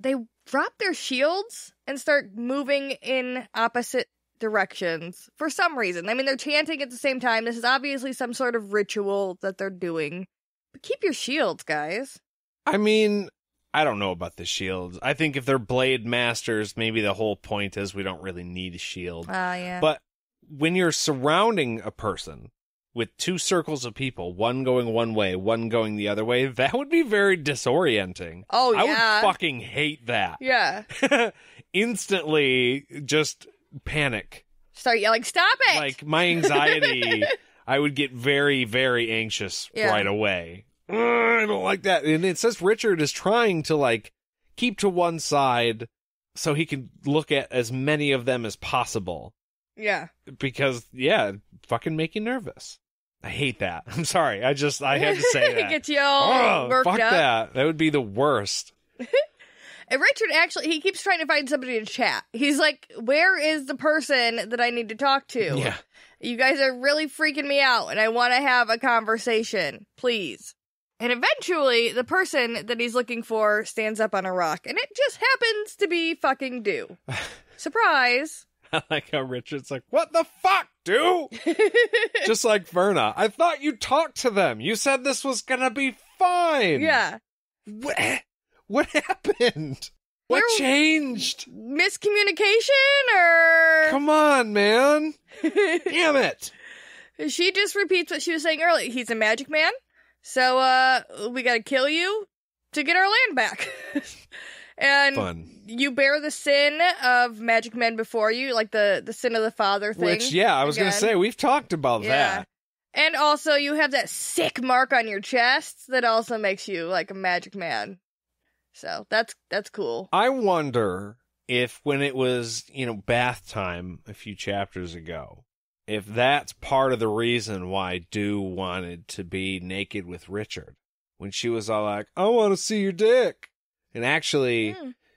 they drop their shields and start moving in opposite directions for some reason. I mean, they're chanting at the same time. This is obviously some sort of ritual that they're doing. But keep your shields, guys. I mean, I don't know about the shields. I think if they're blade masters, maybe the whole point is we don't really need a shield. Yeah. But when you're surrounding a person with two circles of people, one going one way, one going the other way, that would be very disorienting. Oh, yeah. I would fucking hate that. Yeah. Instantly just panic. Start yelling, stop it! Like, my anxiety, I would get very, very anxious right away. I don't like that. And it says Richard is trying to, like, keep to one side so he can look at as many of them as possible. Yeah. Because, fucking make you nervous. I hate that. I'm sorry. I had to say that. It gets you all worked fuck up. that. That would be the worst. And Richard actually, he keeps trying to find somebody to chat. He's like, where is the person that I need to talk to? Yeah. You guys are really freaking me out, and I want to have a conversation. Please. And eventually, the person that he's looking for stands up on a rock, and it just happens to be fucking Dew. Surprise. I like how Richard's like, what the fuck, dude? Just like Verna. I thought you talked to them. You said this was gonna be fine. Yeah. What happened? What changed? Miscommunication, or... Come on, man. Damn it. She just repeats what she was saying earlier. He's a magic man, so we gotta kill you to get our land back. And Fun. You bear the sin of magic men before you, like the sin of the father thing. Which, I was going to say, we've talked about that. And also, you have that sick mark on your chest that also makes you like a magic man. So, that's cool. I wonder if when it was, bath time a few chapters ago, if that's part of the reason why Dew wanted to be naked with Richard. When she was all like, I want to see your dick. And actually,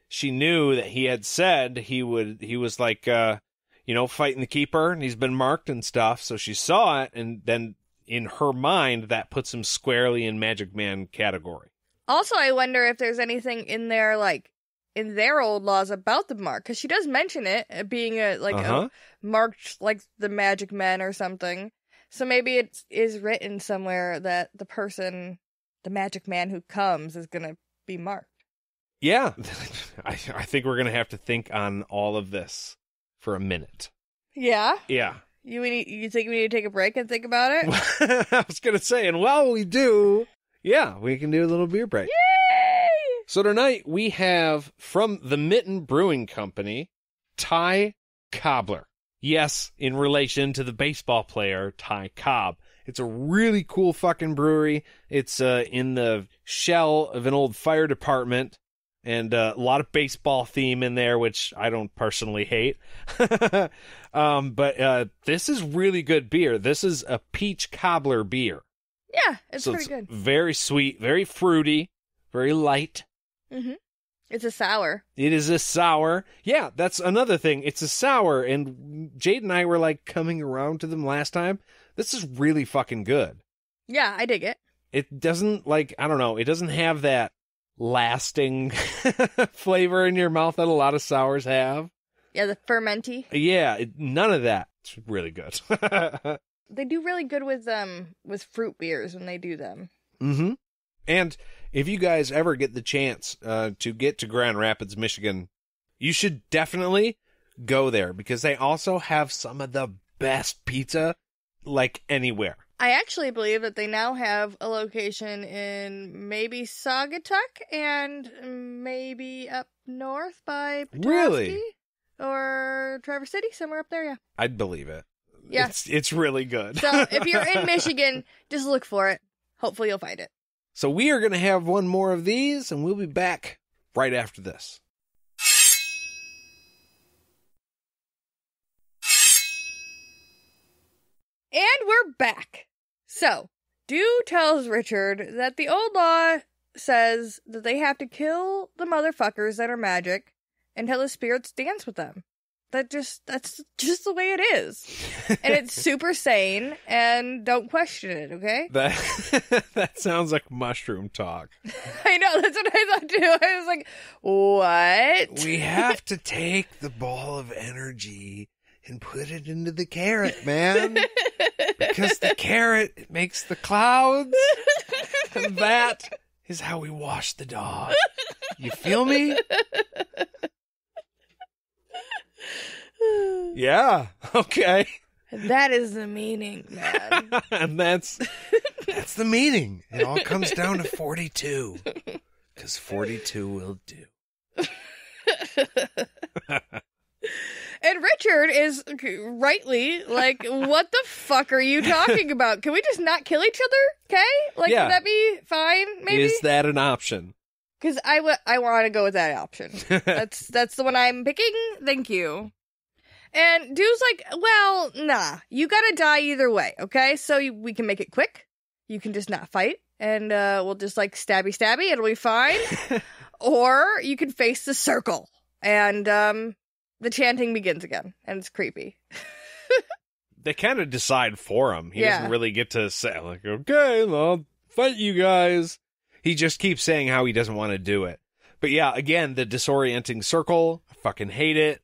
she knew that he had said he was like, fighting the keeper, and he's been marked and stuff. So she saw it, and then in her mind, that puts him squarely in Magic Man category. Also, I wonder if there's anything in there, like, in their old laws about the mark, because she does mention it being a marked, like, the Magic Men or something. So maybe it is written somewhere that the person, the Magic Man who comes, is going to be marked. Yeah, I think we're going to have to think on all of this for a minute. Yeah? Yeah. You think we need to take a break and think about it? I was going to say, and while we do, we can do a little beer break. Yay! So tonight we have, from the Mitten Brewing Company, Ty Cobbler. Yes, in relation to the baseball player, Ty Cobb. It's a really cool fucking brewery. It's in the shell of an old fire department. And a lot of baseball theme in there, which I don't personally hate. But this is really good beer. This is a peach cobbler beer. Yeah, it's pretty good. Very sweet, very fruity, very light. Mm-hmm. It's a sour. It is a sour. Yeah, that's another thing. It's a sour, and Jade and I were like coming around to them last time. This is really fucking good. Yeah, I dig it. It doesn't it doesn't have that lasting flavor in your mouth that a lot of sours have. Yeah, the fermenty. Yeah, none of that. It's really good. They do really good with fruit beers when they do them. Mm-hmm. And if you guys ever get the chance to get to Grand Rapids, Michigan, you should definitely go there because they also have some of the best pizza like anywhere. I actually believe that they now have a location in maybe Saugatuck and maybe up north by Petoskey. Really? Or Traverse City, somewhere up there, yeah. I'd believe it. Yeah. It's really good. So if you're in Michigan, just look for it. Hopefully you'll find it. So we are going to have one more of these, and we'll be back right after this. And we're back. So, Dew tells Richard that the old law says that they have to kill the motherfuckers that are magic until the spirits dance with them. That's just the way it is. And it's super sane, and don't question it, okay? That sounds like mushroom talk. I know, that's what I thought too. I was like, what? We have to take the ball of energy and put it into the carrot, man. Because the carrot makes the clouds. And that is how we wash the dog. You feel me? Yeah, okay. That is the meaning, man. And that's the meaning. It all comes down to 42. Because 42 will do. And Richard is rightly like, what the fuck are you talking about? Can we just not kill each other? Okay? Like, Yeah. would that be fine, maybe? Is that an option? Because I want to go with that option. That's the one I'm picking. Thank you. And Dude's like, well, nah. You gotta die either way, okay? So we can make it quick. You can just not fight. And we'll just, like, stabby. It'll be fine. Or you can face the circle. And the chanting begins again. And it's creepy. They kind of decide for him. He Yeah. doesn't really get to say, like, okay, I'll fight you guys. He just keeps saying how he doesn't want to do it. But yeah, again, the disorienting circle. I fucking hate it.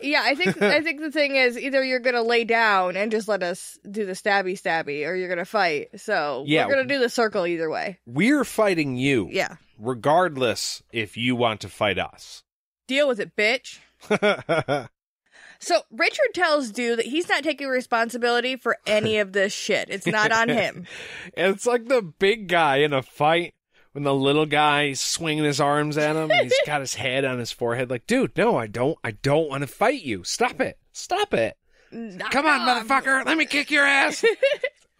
Yeah, I think the thing is either you're gonna lay down and just let us do the stabby, or you're gonna fight. So Yeah. we're gonna do the circle either way. We're fighting you. Yeah. Regardless if you want to fight us. Deal with it, bitch. So Richard tells Dew that he's not taking responsibility for any of this shit. It's not on him. It's like the big guy in a fight when the little guy is swinging his arms at him and he's got his head on his forehead like, dude, no, I don't want to fight you. Stop it. Come on, motherfucker. Let me kick your ass.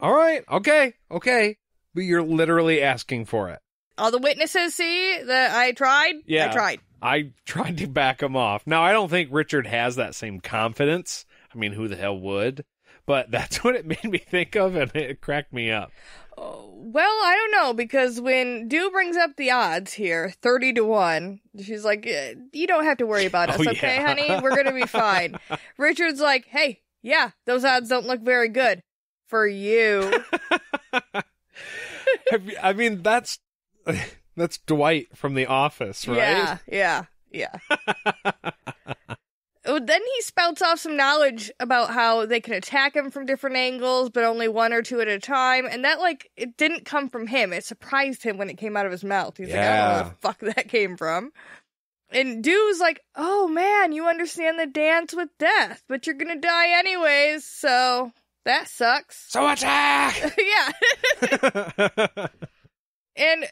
All right. Okay. But you're literally asking for it. All the witnesses see that I tried. Yeah. I tried to back him off. Now, I don't think Richard has that same confidence. I mean, who the hell would? But that's what it made me think of, and it cracked me up. Well, I don't know, because when Dew brings up the odds here, 30-1, she's like, you don't have to worry about us, okay, yeah. honey? We're going to be fine. Richard's like, hey, yeah, those odds don't look very good for you. I mean, that's Dwight from The Office, right? Yeah. Then he spouts off some knowledge about how they can attack him from different angles, but only one or two at a time. And that, like, it didn't come from him. It surprised him when it came out of his mouth. He's like, I don't know where the fuck that came from. And Dew's like, oh man, you understand the dance with death, but you're gonna die anyways, so that sucks. So attack! Yeah. And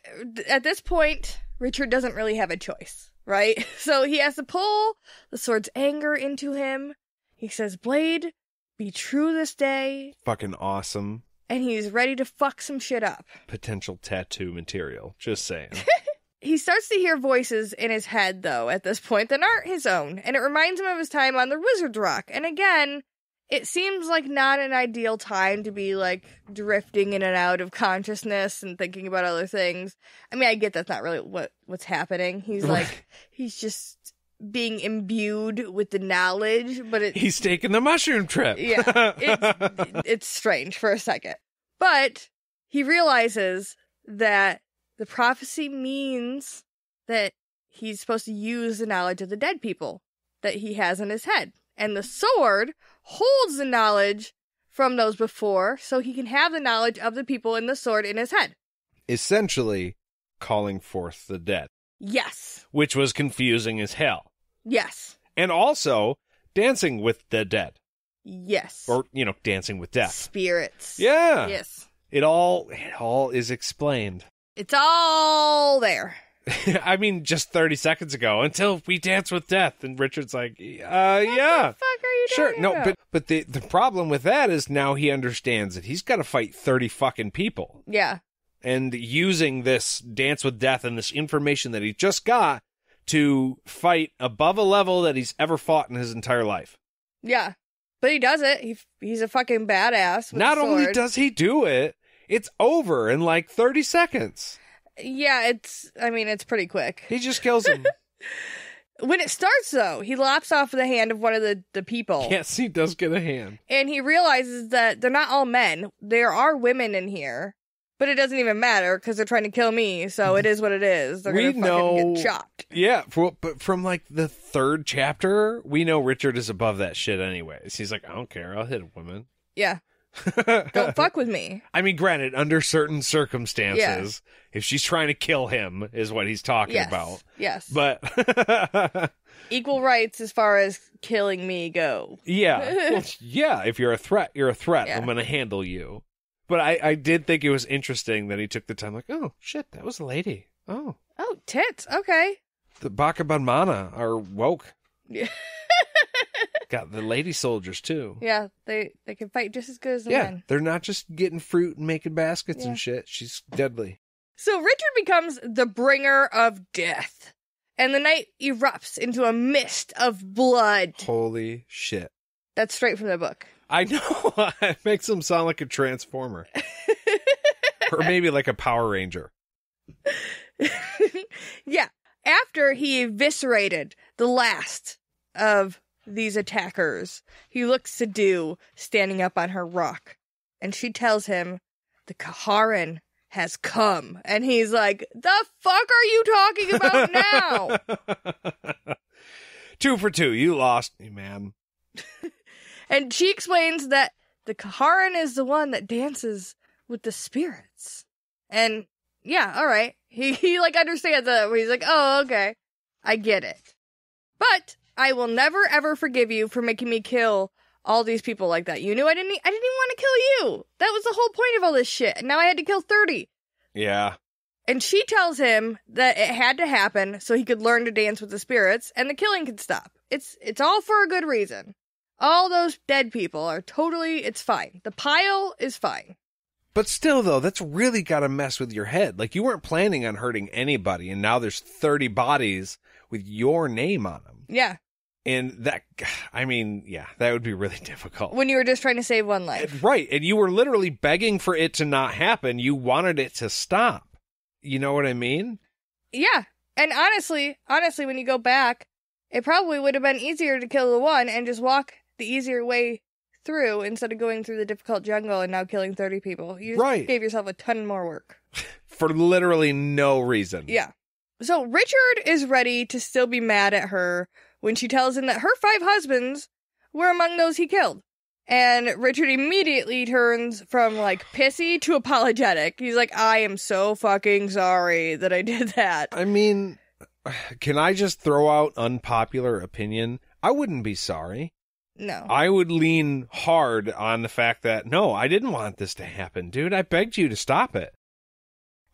at this point, Richard doesn't really have a choice. Right? So he has to pull the sword's anger into him. He says, Blade, be true this day. Fucking awesome. And he's ready to fuck some shit up. Potential tattoo material. Just saying. He starts to hear voices in his head, though, at this point that aren't his own. And it reminds him of his time on the Wizard's Rock. And again, it seems like not an ideal time to be, like, drifting in and out of consciousness and thinking about other things. I mean, I get that's not really what's happening. He's like, he's just being imbued with the knowledge, but he's taking the mushroom trip. Yeah, it's strange for a second. But he realizes that the prophecy means that he's supposed to use the knowledge of the dead people that he has in his head. And the sword holds the knowledge from those before, so he can have the knowledge of the people in the sword in his head. Essentially, calling forth the dead. Yes. Which was confusing as hell. Yes. And also, dancing with the dead. Yes. Or, dancing with death. Spirits. Yeah. Yes. It all is explained. It's all there. I mean, just 30 seconds ago, until we dance with death, and Richard's like, yeah. What the fuck are you talking about? But the problem with that is now he understands that he's got to fight 30 fucking people. Yeah. And using this dance with death and this information that he just got to fight above a level that he's ever fought in his entire life. Yeah. But he does it. He's a fucking badass with Not a sword. only does he do it, it's over in like 30 seconds. Yeah, it's pretty quick. He just kills him. when it starts, though, he lops off the hand of one of the people. Yes, he does get a hand. And he realizes that they're not all men. There are women in here. But it doesn't even matter because they're trying to kill me, so it is what it is. They're going to fucking get chopped. Yeah, but from like the 3rd chapter, we know Richard is above that shit anyways. He's like, I don't care, I'll hit a woman. Yeah. Don't fuck with me. I mean, granted, under certain circumstances, if she's trying to kill him is what he's talking about. Yes. But equal rights as far as killing me go. Yeah. Well, yeah, if you're a threat, you're a threat. Yeah. I'm going to handle you. But I did think it was interesting that he took the time, like, oh, shit, that was a lady. Oh. Oh, tits. Okay. The Bakabanmana are woke. Yeah. Got the lady soldiers, too. Yeah, they can fight just as good as the men. They're not just getting fruit and making baskets and shit. She's deadly. So Richard becomes the bringer of death, and the night erupts into a mist of blood. Holy shit. That's straight from the book. I know. It makes him sound like a Transformer. Or maybe like a Power Ranger. Yeah. After he eviscerated the last of these attackers, he looks to Dew standing up on her rock. And she tells him, the Kaharan has come. And he's like, the fuck are you talking about now? 2 for 2. You lost me, man. And she explains that the Kaharan is the one that dances with the spirits. And yeah, all right. He like understands that. He's like, oh, okay. I get it. But I will never ever forgive you for making me kill all these people like that. You knew I didn't even want to kill you. That was the whole point of all this shit. And now I had to kill 30. Yeah. And she tells him that it had to happen so he could learn to dance with the spirits and the killing could stop. It's all for a good reason. All those dead people are totally, it's fine. The pile is fine. But still, though, that's really got to mess with your head. Like, you weren't planning on hurting anybody, and now there's 30 bodies with your name on them. Yeah. And that, I mean, yeah, that would be really difficult. When you were just trying to save one life. Right, and you were literally begging for it to not happen. You wanted it to stop. You know what I mean? Yeah. And honestly, when you go back, it probably would have been easier to kill the one and just walk the easier way through instead of going through the difficult jungle and now killing 30 people. You just gave yourself a ton more work. For literally no reason. Yeah. So Richard is ready to still be mad at her when she tells him that her 5 husbands were among those he killed. And Richard immediately turns from, like, pissy to apologetic. He's like, I am so fucking sorry that I did that. I mean, can I just throw out unpopular opinion? I wouldn't be sorry. No. I would lean hard on the fact that, no, I didn't want this to happen, dude. I begged you to stop it.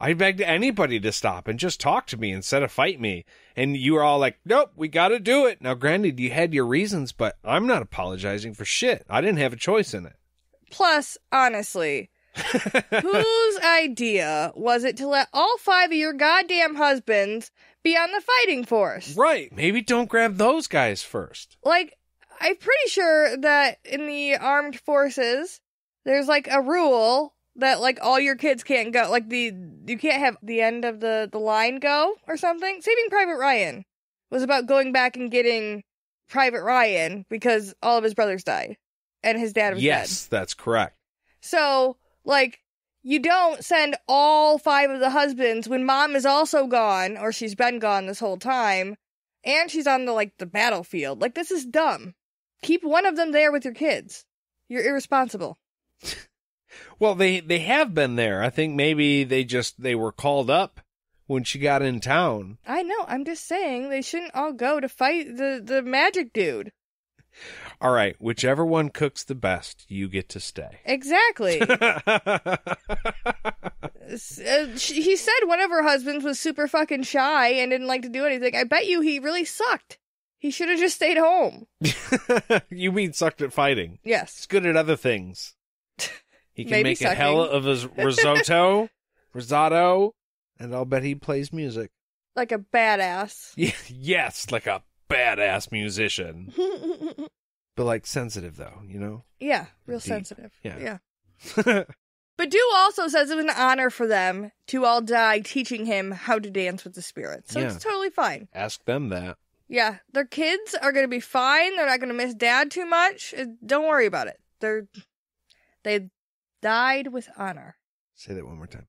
I begged anybody to stop and just talk to me instead of fight me. And you were all like, nope, we got to do it. Now, granted, you had your reasons, but I'm not apologizing for shit. I didn't have a choice in it. Plus, honestly, whose idea was it to let all 5 of your goddamn husbands be on the fighting force? Right. Maybe don't grab those guys first. Like, I'm pretty sure that in the armed forces, there's like a rule that like all your kids can't go, like you can't have the end of the line go or something. Saving Private Ryan was about going back and getting Private Ryan because all of his brothers died and his dad was dead. Yes, that's correct. So, like, you don't send all 5 of the husbands when mom is also gone, or she's been gone this whole time, and she's on the battlefield. Like, this is dumb. Keep one of them there with your kids. You're irresponsible. Well, they have been there. I think maybe they were called up when she got in town. I know. I'm just saying they shouldn't all go to fight the magic dude. All right. Whichever one cooks the best, you get to stay. Exactly. He said one of her husbands was super fucking shy and didn't like to do anything. I bet you he really sucked. He should have just stayed home. You mean sucked at fighting? Yes. He's good at other things. He can Maybe make sucking. a hell of a risotto, and I'll bet he plays music. Like a badass. Yes, like a badass musician. But like sensitive though, you know? Yeah, real Deep. Sensitive. Yeah. But Dew also says it was an honor for them to all die teaching him how to dance with the spirits. So It's totally fine. Ask them that. Yeah, their kids are going to be fine. They're not going to miss Dad too much. Don't worry about it. They died with honor. Say that one more time.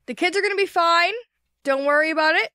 The kids are going to be fine. Don't worry about it.